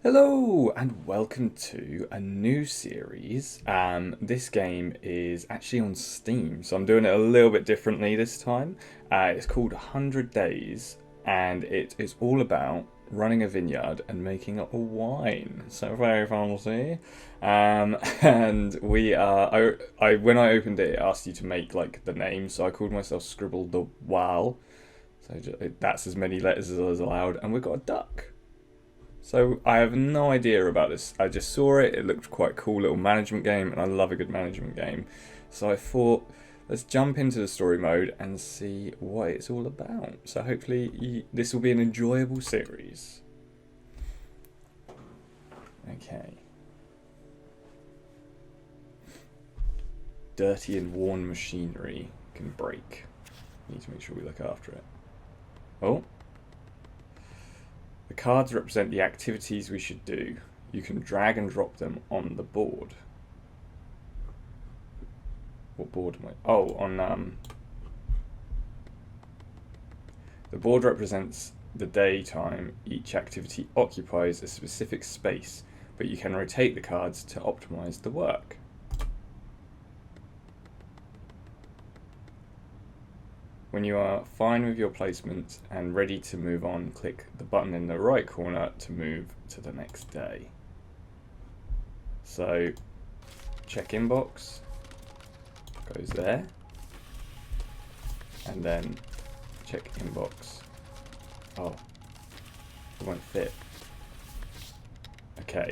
Hello and welcome to a new series. This game is actually on Steam, so I'm doing it a little bit differently this time. It's called 100 Days, and it is all about running a vineyard and making a wine. So very fancy. And we are. I when I opened it, it asked you to make like the name, so I called myself Scribble the Wow. So that's as many letters as allowed, and we've got a duck. So I have no idea about this. I just saw it. It looked quite a cool little management game, and I love a good management game. So I thought, let's jump into the story mode and see what it's all about. So hopefully this will be an enjoyable series. Okay. Dirty and worn machinery can break. Need to make sure we look after it. Oh. The cards represent the activities we should do. You can drag and drop them on the board. What board am I? Oh, on the board represents the daytime. Each activity occupies a specific space, but you can rotate the cards to optimize the work. When you are fine with your placement and ready to move on, click the button in the right corner to move to the next day. So, check-in box goes there, and then check-in box. Oh, it won't fit. Okay.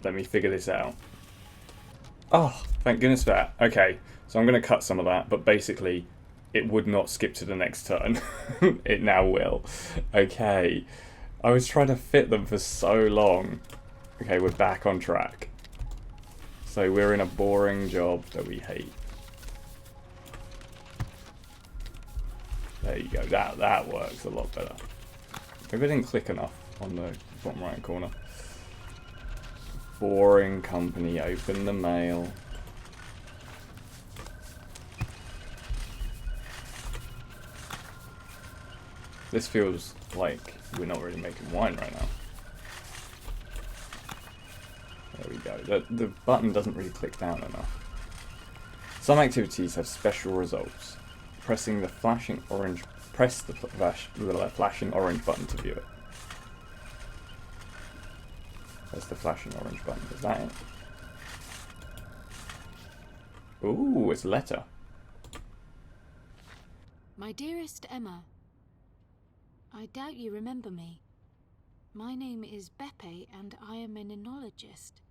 Let me figure this out. Oh, thank goodness for that. Okay. So I'm going to cut some of that, but basically it would not skip to the next turn. It now will. Okay. I was trying to fit them for so long. Okay, we're back on track. So we're in a boring job that we hate. There you go. That works a lot better. Maybe I didn't click enough on the bottom right corner. Boring company. Open the mail. This feels like we're not really making wine right now. There we go. The button doesn't really click down enough. Some activities have special results. Press the flashing orange button to view it. There's the flashing orange button. Is that it? Ooh, it's a letter. My dearest Emma, I doubt you remember me. My name is Beppe and I am an enologist.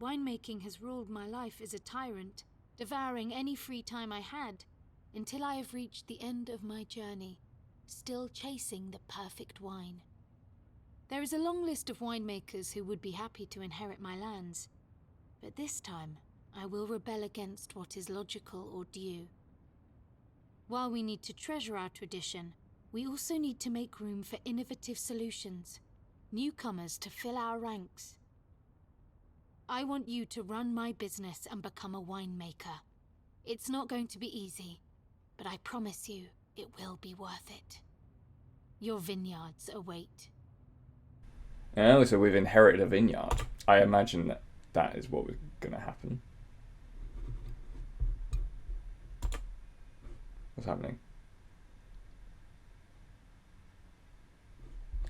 Winemaking has ruled my life as a tyrant, devouring any free time I had, until I have reached the end of my journey, still chasing the perfect wine. There is a long list of winemakers who would be happy to inherit my lands, but this time I will rebel against what is logical or due. While we need to treasure our tradition, we also need to make room for innovative solutions, newcomers to fill our ranks. I want you to run my business and become a winemaker. It's not going to be easy, but I promise you it will be worth it. Your vineyards await. Oh, so we've inherited a vineyard. I imagine that is what was going to happen. What's happening?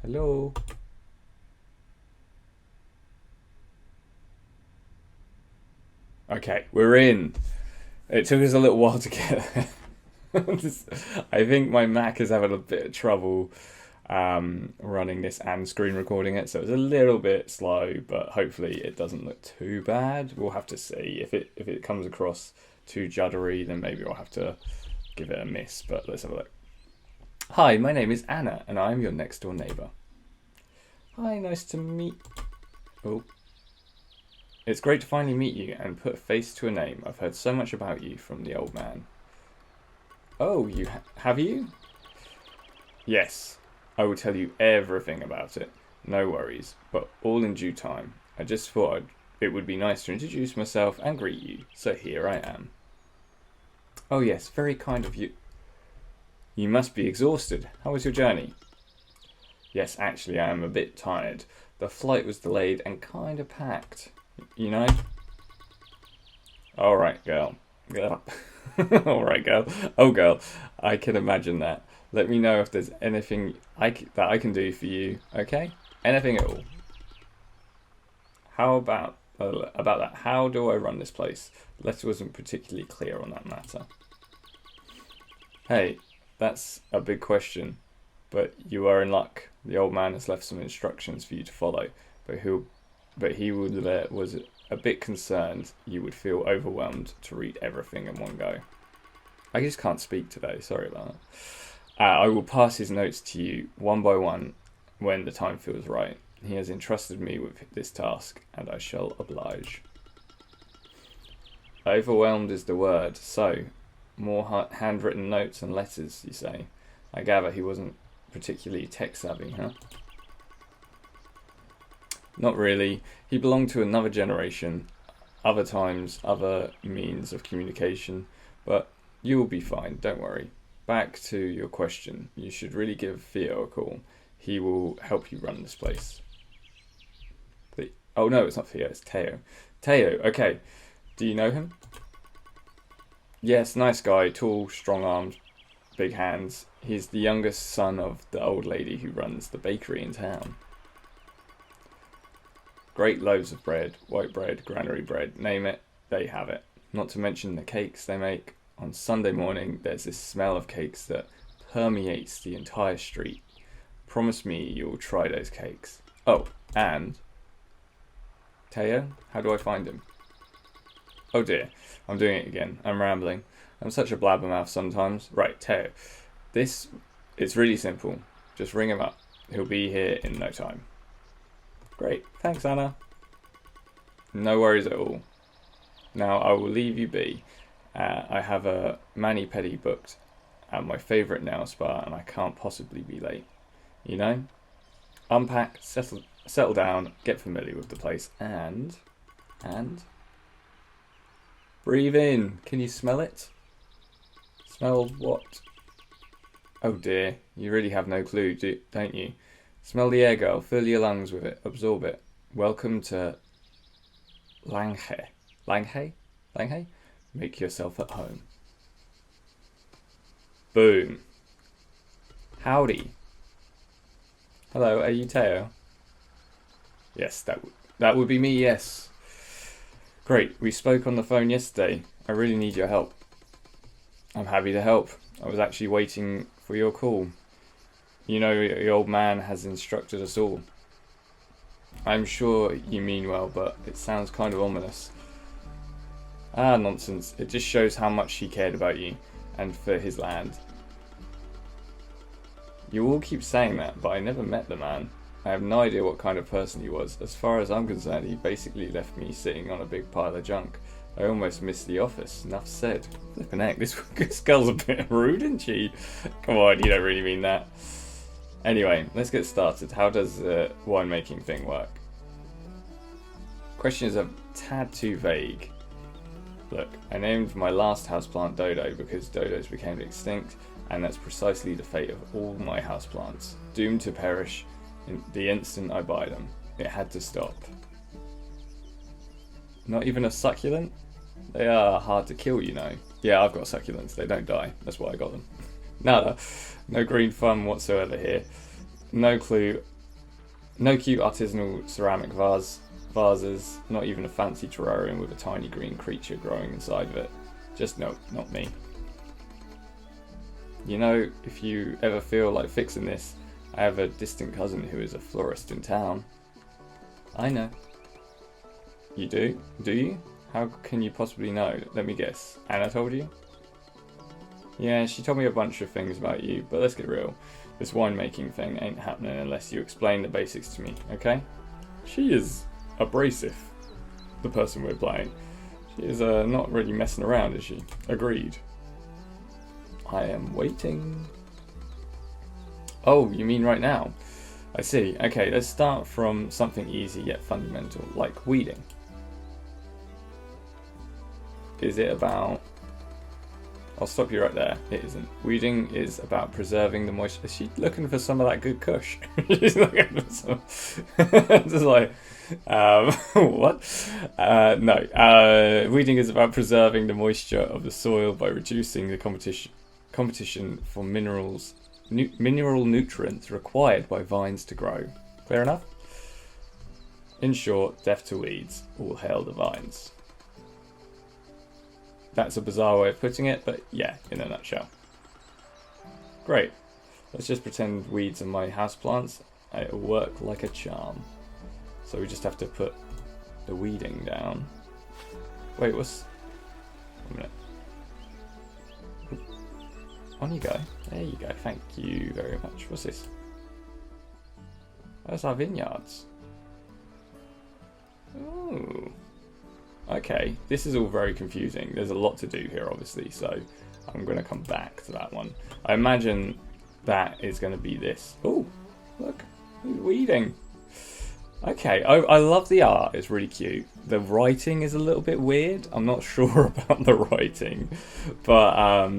Hello? Okay, we're in. It took us a little while to get there. I think my Mac is having a bit of trouble running this and screen recording it, so it's a little bit slow, but hopefully it doesn't look too bad. We'll have to see. If it comes across too juddery, then maybe I'll have to give it a miss, but let's have a look. Hi, my name is Anna, and I'm your next door neighbour. Hi, nice to meet... Oh. It's great to finally meet you and put a face to a name. I've heard so much about you from the old man. Oh, you have you? Yes, I will tell you everything about it. No worries, but all in due time. I just thought it would be nice to introduce myself and greet you, so here I am. Oh yes, very kind of you. You must be exhausted. How was your journey? Yes, actually, I am a bit tired. The flight was delayed and kind of packed, you know? Alright, girl. Girl. Alright, girl. Oh, girl. I can imagine that. Let me know if there's anything that I can do for you, okay? Anything at all. How about that? How do I run this place? The letter wasn't particularly clear on that matter. Hey, that's a big question, but you are in luck. The old man has left some instructions for you to follow, but he was a bit concerned you would feel overwhelmed to read everything in one go. I just can't speak today, sorry about that. I will pass his notes to you one by one when the time feels right. He has entrusted me with this task, and I shall oblige. Overwhelmed is the word, so more handwritten notes and letters, you say? I gather he wasn't particularly tech-savvy, huh? Not really. He belonged to another generation, other times, other means of communication, but you will be fine, don't worry. Back to your question, you should really give Theo a call. He will help you run this place. Oh no, it's not Theo, it's Theo. Theo, okay. Do you know him? Yes, nice guy, tall, strong-armed, big hands. He's the youngest son of the old lady who runs the bakery in town. Great loaves of bread, white bread, granary bread, name it, they have it. Not to mention the cakes they make. On Sunday morning, there's this smell of cakes that permeates the entire street. Promise me you'll try those cakes. Oh, and... Teo, how do I find him? Oh dear, I'm doing it again. I'm rambling. I'm such a blabbermouth sometimes. Right, Teo. It's really simple. Just ring him up. He'll be here in no time. Great, thanks Anna. No worries at all. Now I will leave you be. I have a mani-pedi booked at my favourite nail spa and I can't possibly be late. You know? Unpack, settle down, get familiar with the place, and breathe in. Can you smell it? Smell what? Oh dear, you really have no clue, don't you? Smell the air, girl. Fill your lungs with it. Absorb it. Welcome to Langhe. Langhe? Langhe? Make yourself at home. Boom. Howdy. Hello, are you Teo? Yes, that would be me, yes. Great, we spoke on the phone yesterday. I really need your help. I'm happy to help. I was actually waiting for your call. You know, the old man has instructed us all. I'm sure you mean well, but it sounds kind of ominous. Ah, nonsense. It just shows how much he cared about you and for his land. You all keep saying that, but I never met the man. I have no idea what kind of person he was. As far as I'm concerned, he basically left me sitting on a big pile of junk. I almost missed the office. Enough said. Flippin' heck, this girl's a bit rude, isn't she? Come on, you don't really mean that. Anyway, let's get started. How does the winemaking thing work? Question is a tad too vague. Look, I named my last houseplant Dodo because dodos became extinct, and that's precisely the fate of all my houseplants. Doomed to perish in the instant I buy them. It had to stop. Not even a succulent? They are hard to kill, you know. Yeah, I've got succulents. They don't die. That's why I got them. Nada. No green fun whatsoever here. No clue. No cute artisanal ceramic vases. Not even a fancy terrarium with a tiny green creature growing inside of it. Just no, not me. You know, if you ever feel like fixing this, I have a distant cousin who is a florist in town. I know. You do? Do you? How can you possibly know? Let me guess. Anna told you? Yeah, she told me a bunch of things about you, but let's get real. This winemaking thing ain't happening unless you explain the basics to me, okay? She is abrasive, the person we're playing. She is not really messing around, is she? Agreed. I am waiting. Oh, you mean right now? I see. Okay, let's start from something easy yet fundamental, like weeding. Is it about... I'll stop you right there. It isn't. Weeding is about preserving the moisture. Is she looking for some of that good kush? She's looking for some. Just like, what? No. Weeding is about preserving the moisture of the soil by reducing the competition for mineral nutrients required by vines to grow. Clear enough? In short, death to weeds. All hail the vines. That's a bizarre way of putting it, but yeah, in a nutshell. Great. Let's just pretend weeds are my houseplants. It'll work like a charm. So we just have to put the weeding down. Wait, what's... One minute. On you go. There you go. Thank you very much. What's this? That's our vineyards. Ooh. Okay, this is all very confusing. There's a lot to do here, obviously, so I'm going to come back to that one. I imagine that is going to be this. Oh, look, weeding. Okay, I love the art. It's really cute. The writing is a little bit weird. I'm not sure about the writing, but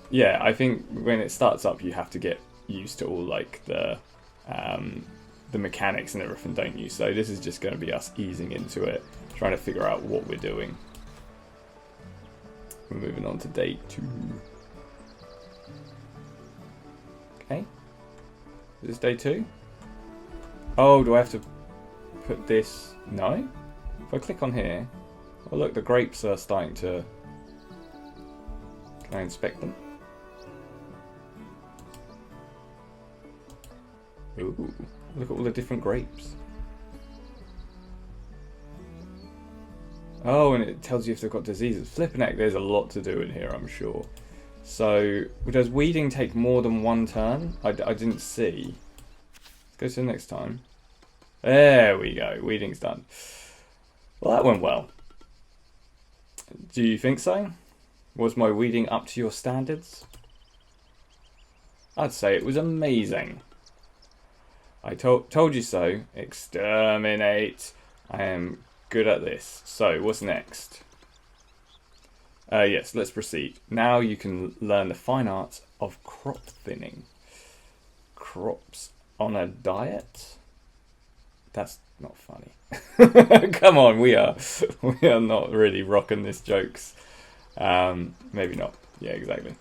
yeah, I think when it starts up, you have to get used to all like the mechanics and everything, don't you? So this is just going to be us easing into it, trying to figure out what we're doing. We're moving on to day 2. Okay. Is this day 2? Oh, do I have to put this? No? If I click on here, oh look, the grapes are starting to... Can I inspect them? Ooh, look at all the different grapes. Oh, and it tells you if they've got diseases. Flipping heck, there's a lot to do in here, I'm sure. So, does weeding take more than one turn? I didn't see. Let's go to the next time. There we go. Weeding's done. Well, that went well. Do you think so? Was my weeding up to your standards? I'd say it was amazing. I told you so. Exterminate. I am good at this. So, what's next? Yes, let's proceed. Now you can learn the fine arts of crop thinning. Crops on a diet? That's not funny. Come on, we are not really rocking this jokes. Maybe not. Yeah, exactly.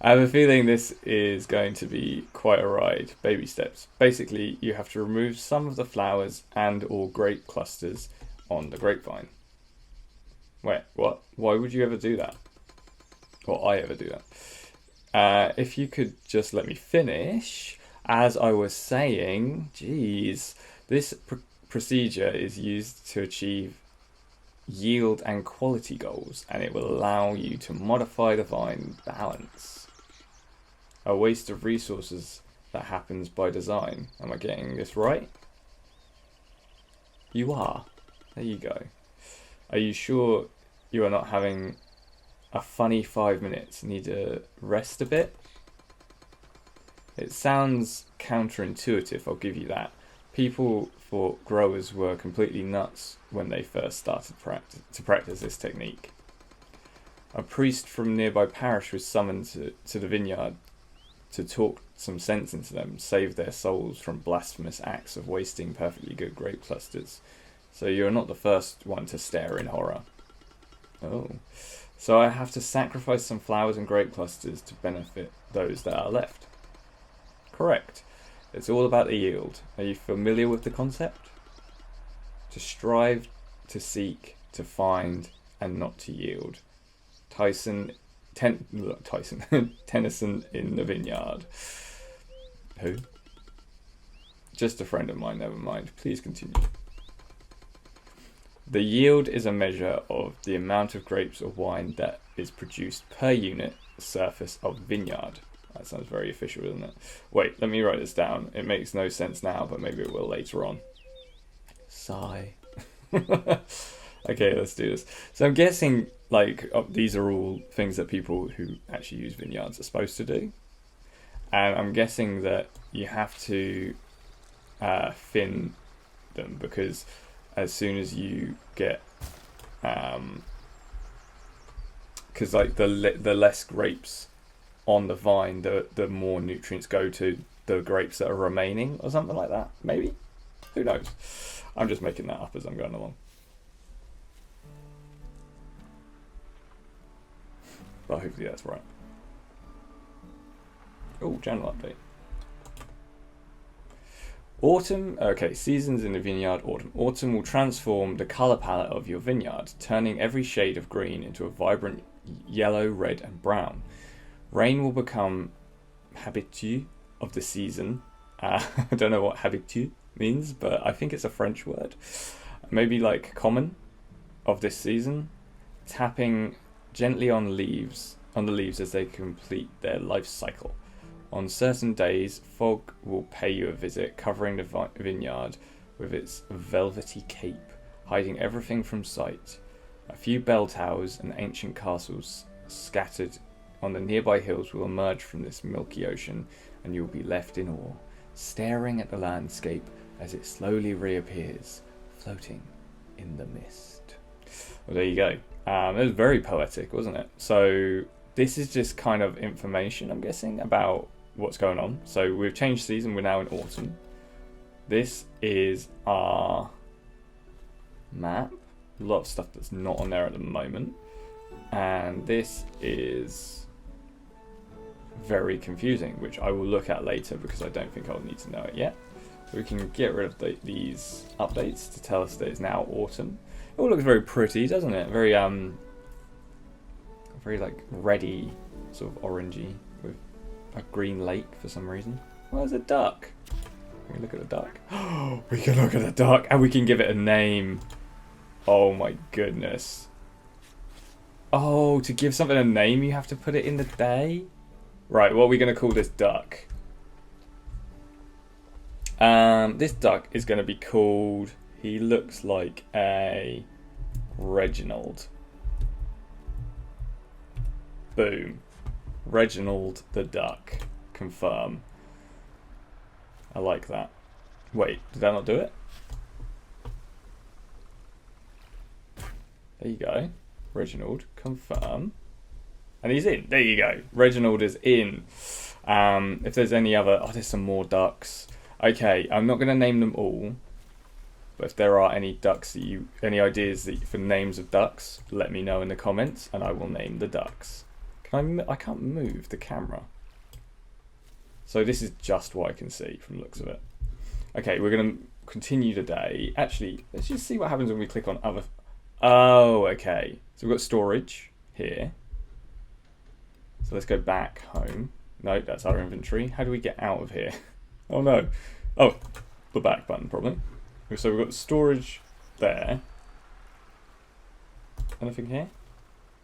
I have a feeling this is going to be quite a ride. Baby steps. Basically, you have to remove some of the flowers and or grape clusters on the grapevine. Wait, what? Why would you ever do that? Or I ever do that? If you could just let me finish. As I was saying, geez, this procedure is used to achieve yield and quality goals, and it will allow you to modify the vine balance. A waste of resources that happens by design. Am I getting this right? You are. There you go. Are you sure you are not having a funny 5 minutes? Need to rest a bit? It sounds counterintuitive, I'll give you that. People thought growers were completely nuts when they first started to practice this technique. A priest from nearby parish was summoned to the vineyard to talk some sense into them, save their souls from blasphemous acts of wasting perfectly good grape clusters. So you're not the first one to stare in horror. Oh. So I have to sacrifice some flowers and grape clusters to benefit those that are left. Correct. It's all about the yield. Are you familiar with the concept? To strive, to seek, to find, and not to yield. Tennyson in the Vineyard. Who? Just a friend of mine, never mind. Please continue. The yield is a measure of the amount of grapes or wine that is produced per unit surface of vineyard. That sounds very official, doesn't it? Wait, let me write this down. It makes no sense now, but maybe it will later on. Sigh. Okay, let's do this. So I'm guessing, like, these are all things that people who actually use vineyards are supposed to do. And I'm guessing that you have to thin them, because as soon as you get because like the less grapes on the vine, the more nutrients go to the grapes that are remaining, or something like that. Maybe, who knows? I'm just making that up as I'm going along. But hopefully that's right. Oh, journal update. Autumn, okay, seasons in the vineyard, autumn. Autumn will transform the colour palette of your vineyard, turning every shade of green into a vibrant yellow, red and brown. Rain will become habitué of the season. I don't know what habitué means, but I think it's a French word. Maybe like common of this season, tapping gently on the leaves as they complete their life cycle. On certain days, fog will pay you a visit, covering the vineyard with its velvety cape, hiding everything from sight. A few bell towers and ancient castles scattered on the nearby hills will emerge from this milky ocean, and you'll be left in awe, staring at the landscape as it slowly reappears, floating in the mist. Well, there you go. It was very poetic, wasn't it? So this is just kind of information, I'm guessing, about what's going on. So we've changed season, we're now in autumn. This is our map. A lot of stuff that's not on there at the moment. And this is very confusing, which I will look at later because I don't think I'll need to know it yet. We can get rid of these updates to tell us that it's now autumn. It all looks very pretty, doesn't it? Very very like reddy, sort of orangey, with a green lake for some reason. Oh, there's a duck. Can we look at the duck? Oh, we can look at the duck, and we can give it a name. Oh my goodness. Oh, to give something a name, you have to put it in the day? Right, what are we going to call this duck? This duck is going to be called... He looks like a Reginald. Boom. Reginald the duck. Confirm. I like that. Wait, did that not do it? There you go. Reginald, confirm. And he's in. There you go. Reginald is in. If there's any other... Oh, there's some more ducks. Okay, I'm not going to name them all. But if there are any ducks that you... Any ideas for names of ducks, let me know in the comments and I will name the ducks. I can't move the camera. So this is just what I can see from the looks of it. Okay, we're going to continue today. Actually, let's just see what happens when we click on other... Oh, okay. So we've got storage here. So let's go back home. No, that's our inventory. How do we get out of here? Oh no. Oh, the back button probably. So we've got storage there. Anything here?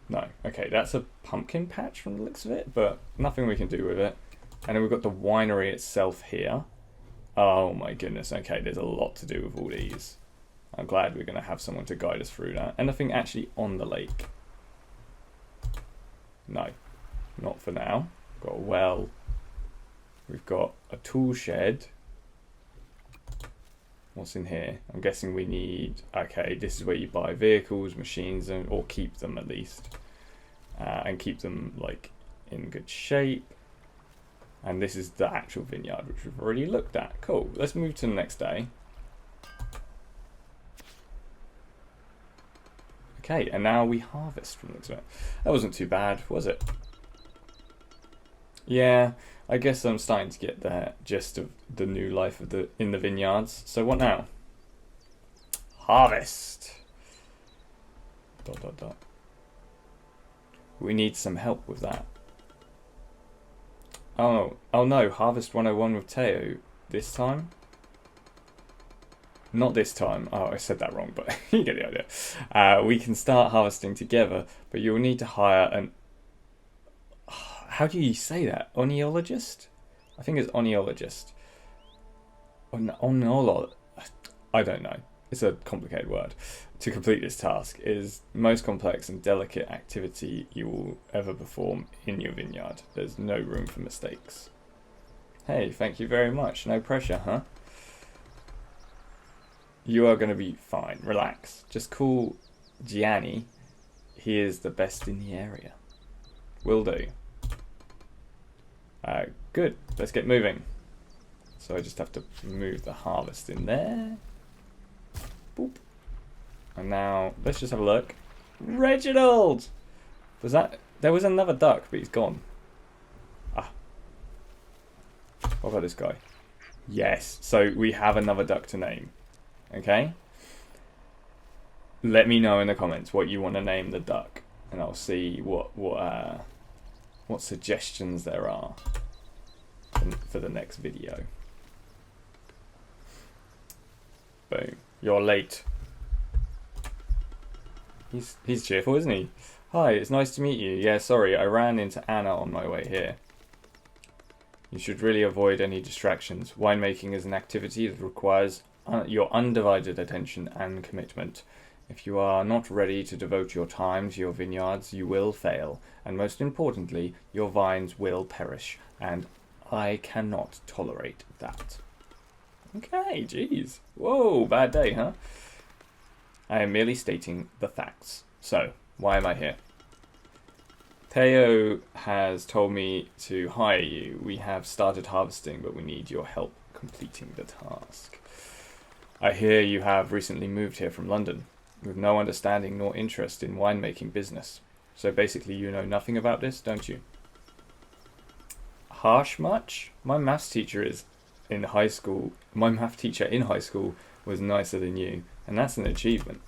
No. Okay, that's a pumpkin patch from the looks of it, but nothing we can do with it. And then we've got the winery itself here. Oh my goodness. Okay, there's a lot to do with all these. I'm glad we're going to have someone to guide us through that. Anything actually on the lake? No, not for now. We've got a well. We've got a tool shed. What's in here? I'm guessing we need... Okay, this is where you buy vehicles, machines, or keep them at least. And keep them like in good shape. And this is the actual vineyard, which we've already looked at. Cool. Let's move to the next day. Okay, and now we harvest from the looks of it. That wasn't too bad, was it? Yeah, I guess I'm starting to get the gist of the new life of in the vineyards. So what now? Harvest. ... We need some help with that. Oh no, Harvest 101 with Teo this time? Not this time. Oh, I said that wrong, but you get the idea. We can start harvesting together, but you'll need to hire an... How do you say that? Oenologist? I think it's oenologist. I don't know. It's a complicated word. To complete this task is the most complex and delicate activity you will ever perform in your vineyard. There's no room for mistakes. Hey, thank you very much. No pressure, huh? You are going to be fine. Relax. Just call Gianni. He is the best in the area. Will do. Good. Let's get moving. So I just have to move the harvest in there. Boop. And now, let's just have a look. Reginald! Was that... There was another duck, but he's gone. Ah. What about this guy? Yes. So we have another duck to name. Okay? Let me know in the comments what you want to name the duck. And I'll see what suggestions there are for the next video. Boom. You're late. He's cheerful, isn't he? Hi, it's nice to meet you. Yeah, sorry, I ran into Anna on my way here. You should really avoid any distractions. Winemaking is an activity that requires your undivided attention and commitment. If you are not ready to devote your time to your vineyards, you will fail. And most importantly, your vines will perish. And I cannot tolerate that. Okay, jeez. Whoa, bad day, huh? I am merely stating the facts. So, why am I here? Theo has told me to hire you. We have started harvesting, but we need your help completing the task. I hear you have recently moved here from London, with no understanding nor interest in winemaking business. So basically you know nothing about this, don't you? Harsh much? My maths teacher in high school was nicer than you, and that's an achievement.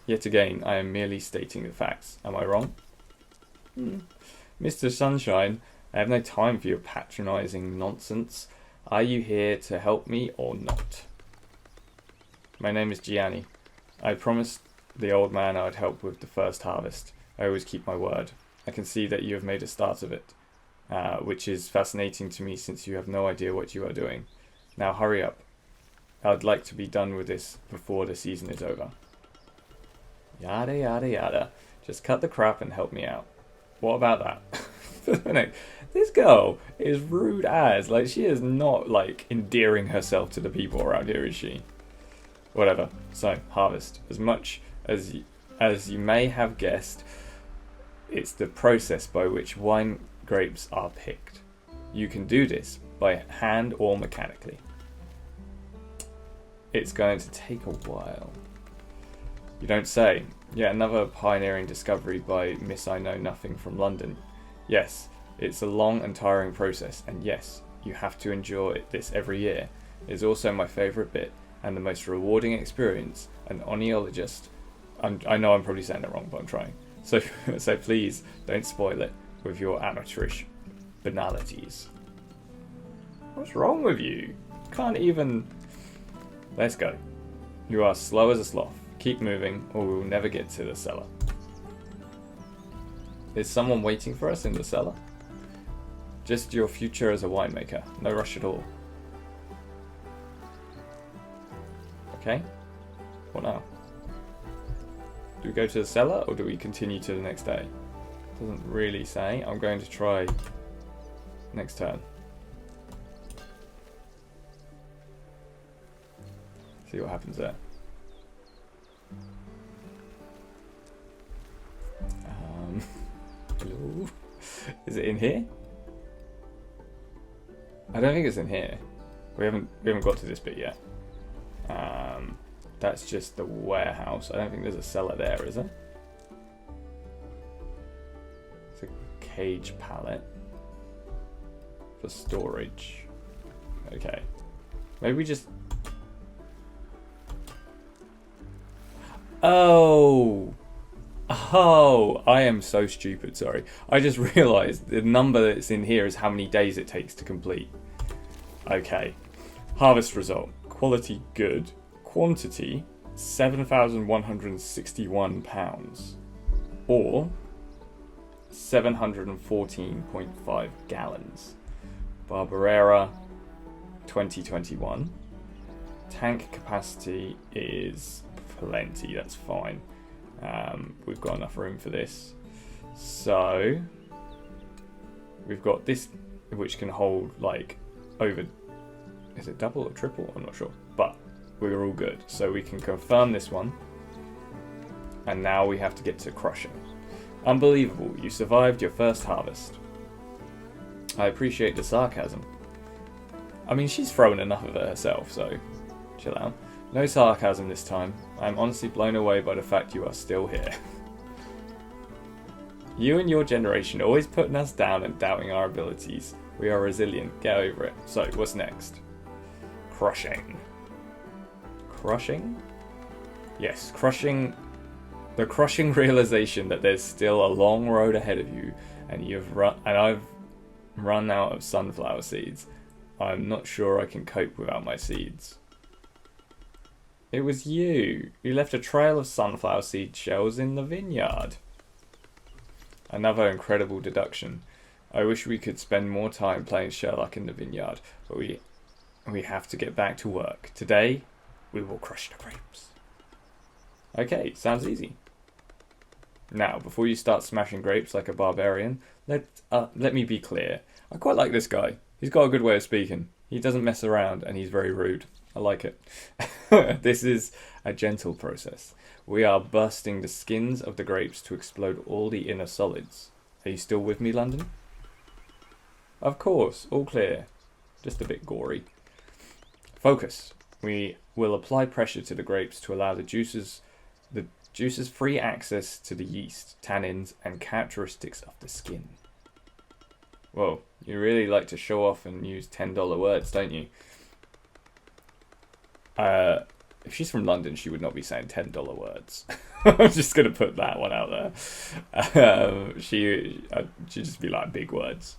Yet again, I am merely stating the facts. Am I wrong? Mr. Sunshine, I have no time for your patronising nonsense. Are you here to help me or not? My name is Gianni. I promised the old man I would help with the first harvest. I always keep my word. I can see that you have made a start of it, which is fascinating to me since you have no idea what you are doing. Now hurry up. I'd like to be done with this before the season is over. Yada yada yada. Just cut the crap and help me out. What about that? This girl is rude as. Like, she is not, like, endearing herself to the people around here, is she? Whatever. So, harvest. As much as you may have guessed, it's the process by which wine grapes are picked. You can do this by hand or mechanically. It's going to take a while. You don't say. Yet another pioneering discovery by Miss I Know Nothing from London. Yes, it's a long and tiring process, and yes, you have to enjoy this every year. It's also my favourite bit, and the most rewarding experience. An oenologist. I know I'm probably saying that wrong, but I'm trying. So please, don't spoil it with your amateurish banalities. What's wrong with you? Can't even... Let's go. You are slow as a sloth. Keep moving, or we will never get to the cellar. Is someone waiting for us in the cellar? Just your future as a winemaker. No rush at all. Okay. What now? Do we go to the cellar, or do we continue to the next day? Doesn't really say. I'm going to try next turn. See what happens there. Hello? Is it in here? I don't think it's in here. We haven't got to this bit yet. That's just the warehouse. I don't think there's a cellar there, is there? It's a cage pallet for storage. Okay. Maybe we just... Oh, I am so stupid, sorry. I just realised the number that's in here is how many days it takes to complete. Okay. Harvest result. Quality good. Quantity 7,161 pounds. Or 714.5 gallons. Barbera 2021. Tank capacity is plenty, that's fine. We've got enough room for this. So we've got this, which can hold like over, is it double or triple? I'm not sure, but we're all good. So we can confirm this one, and now we have to get to crushing. Unbelievable, you survived your first harvest. I appreciate the sarcasm. I mean, she's thrown enough of it herself, so chill out. No sarcasm this time. I am honestly blown away by the fact you are still here. You and your generation always putting us down and doubting our abilities. We are resilient. Get over it. So, what's next? Crushing. Crushing? Yes, crushing. The crushing realization that there's still a long road ahead of you, and I've run out of sunflower seeds. I'm not sure I can cope without my seeds. It was you. You left a trail of sunflower seed shells in the vineyard. Another incredible deduction. I wish we could spend more time playing Sherlock in the vineyard, but we have to get back to work. Today, we will crush the grapes. Okay, sounds easy. Now, before you start smashing grapes like a barbarian, let me be clear. I quite like this guy. He's got a good way of speaking. He doesn't mess around, and he's very rude. I like it. This is a gentle process. We are bursting the skins of the grapes to explode all the inner solids. Are you still with me, London? Of course, all clear. Just a bit gory. Focus. We will apply pressure to the grapes to allow the juices free access to the yeast, tannins, and characteristics of the skin. Whoa, you really like to show off and use $10 words, don't you? If she's from London, she would not be saying $10 words. I'm just going to put that one out there. She'd just be like big words.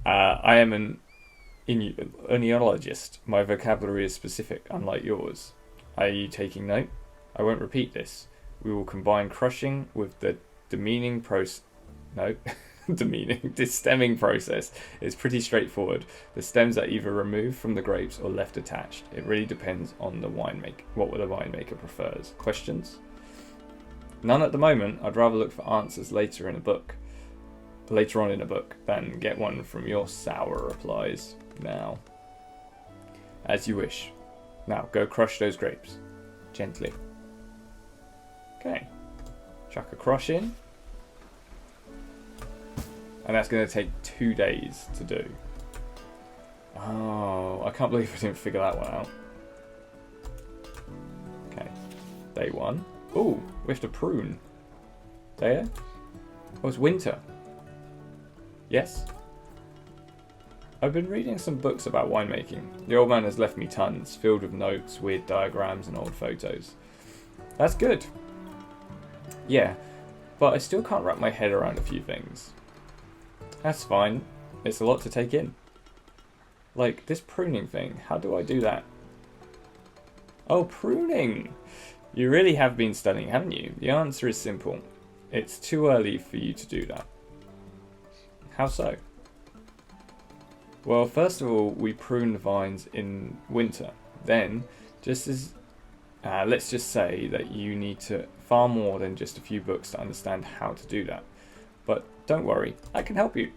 I am an enologist. My vocabulary is specific, unlike yours. Are you taking note? I won't repeat this. We will combine crushing with the destemming process. It's pretty straightforward. The stems are either removed from the grapes or left attached. It really depends on the winemaker, what the winemaker prefers. Questions? None at the moment. I'd rather look for answers later on in a book than get one from your sour replies now. As you wish. Now go crush those grapes. Gently. Okay. Chuck a crush in. And that's going to take 2 days to do. Oh, I can't believe I didn't figure that one out. Okay. Day 1. Ooh, we have to prune. There? Oh, it's winter. Yes? I've been reading some books about winemaking. The old man has left me tons, filled with notes, weird diagrams, and old photos. That's good. Yeah, but I still can't wrap my head around a few things. That's fine. It's a lot to take in. Like, this pruning thing. How do I do that? Oh, pruning! You really have been studying, haven't you? The answer is simple. It's too early for you to do that. How so? Well, first of all, we prune the vines in winter. Then, let's just say that you need to far more than just a few books to understand how to do that. But don't worry, I can help you.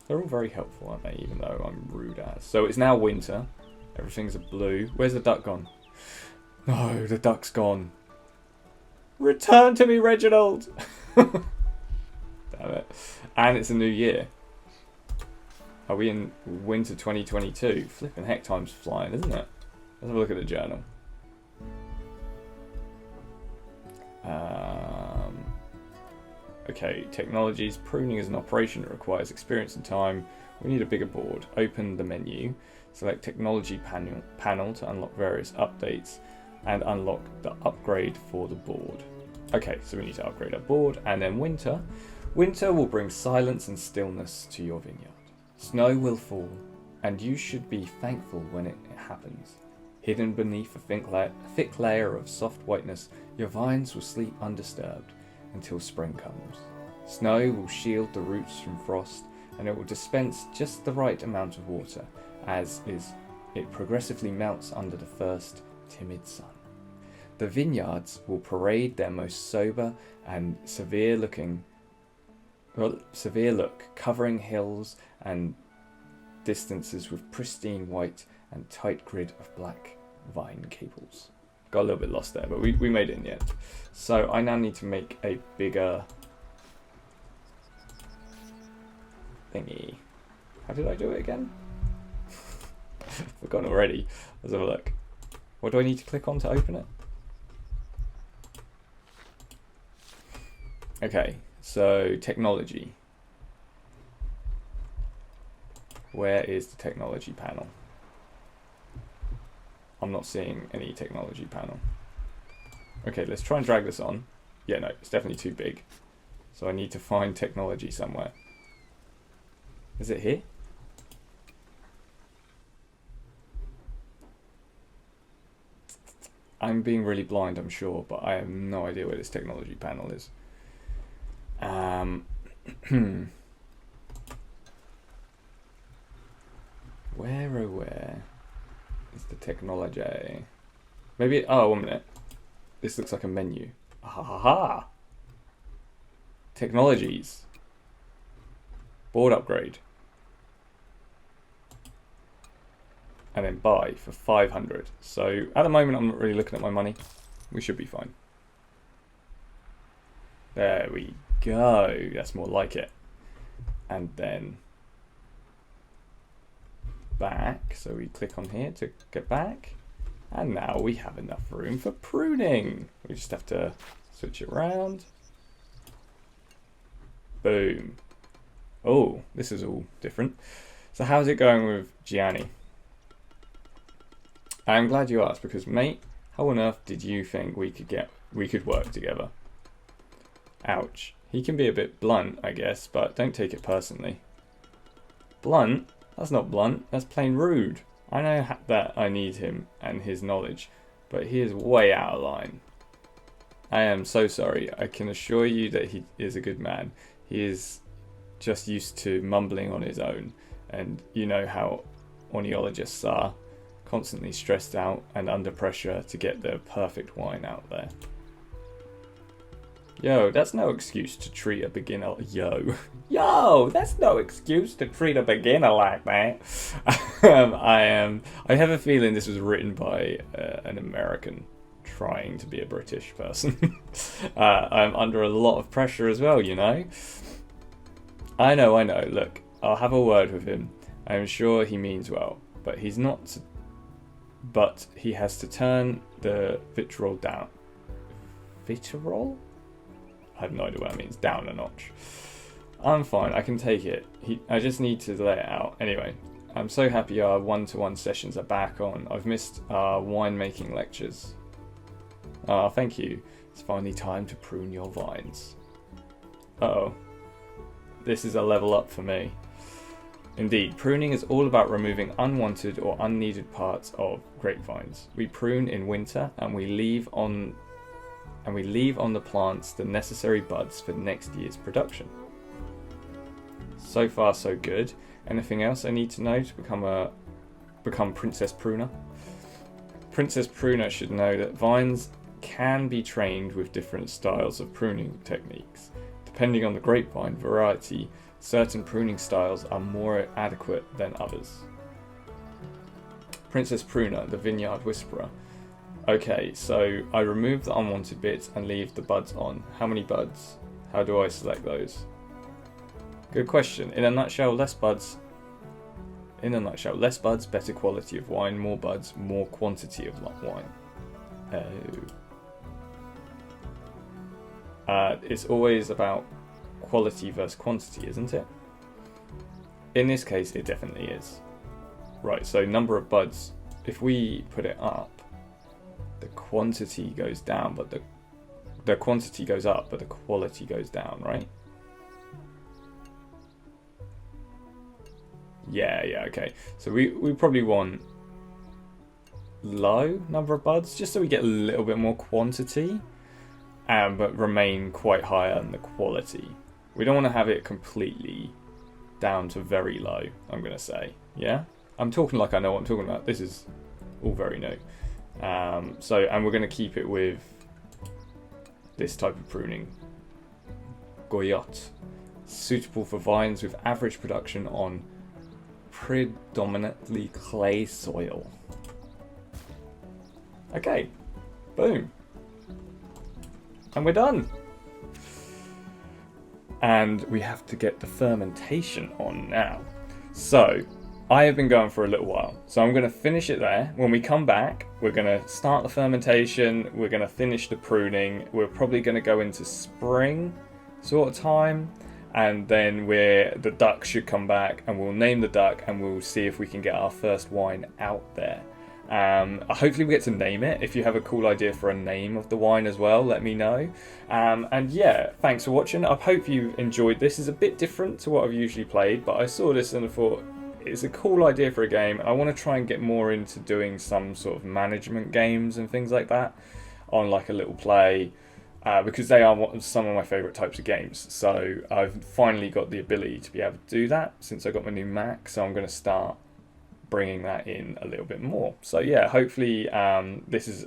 They're all very helpful, aren't they? Even though I'm rude as. So it's now winter. Everything's a blue. Where's the duck gone? No, the duck's gone. Return to me, Reginald! Damn it. And it's a new year. Are we in winter 2022? Flipping heck, time's flying, isn't it? Let's have a look at the journal. Okay, technologies. Pruning is an operation that requires experience and time. We need a bigger board. Open the menu. Select technology panel to unlock various updates and unlock the upgrade for the board. Okay, so we need to upgrade our board. And then winter. Winter will bring silence and stillness to your vineyard. Snow will fall, and you should be thankful when it happens. Hidden beneath a thick layer of soft whiteness, your vines will sleep undisturbed until spring comes. Snow will shield the roots from frost, and it will dispense just the right amount of water as it progressively melts under the first timid sun. The vineyards will parade their most sober and severe look, covering hills and distances with pristine white and tight grid of black vine cables. Got a little bit lost there, but we made it in the end. So I now need to make a bigger thingy. How did I do it again? Forgotten already. Let's have a look. What do I need to click on to open it? Okay, so technology. Where is the technology panel? I'm not seeing any technology panel. Okay, let's try and drag this on. Yeah, no, it's definitely too big. So I need to find technology somewhere. Is it here? I'm being really blind, I'm sure, but I have no idea where this technology panel is. Where, oh where is the technology? Maybe, oh, 1 minute. This looks like a menu. Ha ha ha! Technologies. Board upgrade. And then buy for 500. So at the moment I'm not really looking at my money. We should be fine. There we go. That's more like it. And then back. So we click on here to get back. And now we have enough room for pruning. We just have to switch it around. Boom. Oh, this is all different. So how's it going with Gianni? I'm glad you asked because, mate, how on earth did you think we could work together? Ouch. He can be a bit blunt, I guess, but don't take it personally. Blunt? That's not blunt. That's plain rude. I know that I need him and his knowledge, but he is way out of line. I am so sorry. I can assure you that he is a good man. He is just used to mumbling on his own, and you know how ornithologists are, constantly stressed out and under pressure to get the perfect wine out there. Yo, that's no excuse to treat a beginner. Yo, that's no excuse to treat a beginner like that. I have a feeling this was written by an American trying to be a British person. I'm under a lot of pressure as well, you know. I know. Look, I'll have a word with him. I'm sure he means well, but he's not. But he has to turn the vitriol down. Vitriol? I have no idea what that means. Down a notch. I'm fine. I can take it. I just need to lay it out. Anyway, I'm so happy our one-to-one sessions are back on. I've missed our winemaking lectures. Thank you. It's finally time to prune your vines. Uh-oh. This is a level up for me. Indeed, pruning is all about removing unwanted or unneeded parts of grapevines. We prune in winter and we leave on the plants the necessary buds for next year's production. So far so good. Anything else I need to know to become Princess Pruner? Princess Pruner should know that vines can be trained with different styles of pruning techniques. Depending on the grapevine variety, certain pruning styles are more adequate than others. Princess Pruner, the vineyard whisperer. Okay, so I remove the unwanted bits and leave the buds on. How many buds? How do I select those? Good question. In a nutshell, less buds, better quality of wine. More buds, more quantity of wine. It's always about quality versus quantity, isn't it? In this case, it definitely is. Right, so number of buds. If we put it up, the quantity goes down, but the quantity goes up, but the quality goes down, right? Yeah, okay. So we probably want low number of buds, just so we get a little bit more quantity, but remain quite high on the quality. We don't want to have it completely down to very low, I'm going to say. Yeah? I'm talking like I know what I'm talking about. This is all very new. And we're going to keep it with this type of pruning. Goyot. Suitable for vines with average production on predominantly clay soil. Okay. Boom. And we're done. and we have to get the fermentation on now. So I have been going for a little while, so I'm going to finish it there. When we come back, we're going to start the fermentation, we're going to finish the pruning, we're probably going to go into spring sort of time, and then the duck should come back, and we'll name the duck, and we'll see if we can get our first wine out there. Hopefully we get to name it. If you have a cool idea for a name of the wine as well, let me know. And yeah, thanks for watching. I hope you enjoyed this. It's a bit different to what I've usually played, but I saw this and I thought, it's a cool idea for a game. I want to try and get more into doing some sort of management games and things like that on like a little play, because they are some of my favourite types of games. So I've finally got the ability to be able to do that since I got my new Mac. So I'm going to start bringing that in a little bit more. So yeah, hopefully this is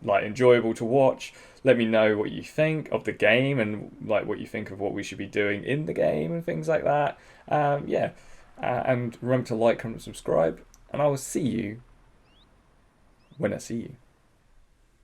like enjoyable to watch. Let me know what you think of the game and like what you think of what we should be doing in the game and things like that. And remember to like, comment, subscribe, and I will see you when I see you.